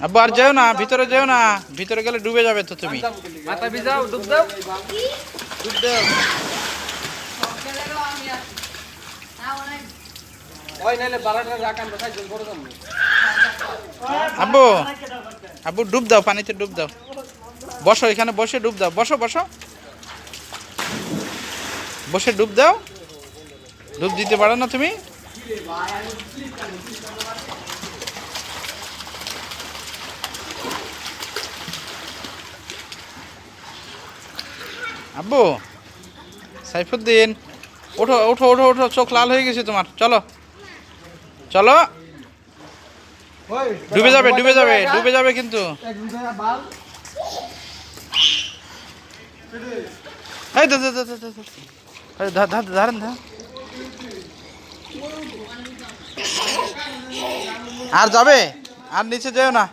আব্বু আর যেও না, ভিতরে যেও না, ভিতরে গেলে ডুবে যাবে তো তুমি। মাথা ভিজাও, ডুব দাও, ডুব দাও। ওই নাইলে বালাটা রাখান কোথায় জল পড়ে যাবে। আব্বু আব্বু ডুব দাও, পানিতে ডুব দাও। বসো এখানে, বসে ডুব দাও। বসো বসো, বসে ডুব দাও। ডুব দিতে পারো না তুমি? আব্বু, সাইফুদ্দিন, ওঠো ওঠো ওঠো ওঠো, চোখ লাল হয়ে গেছে তোমার। চলো চলো, ডুবে যাবে ডুবে যাবে ডুবে যাবে কিন্তু। এই ধরেন ধর। আর যাবে? আর নিচে যেও না।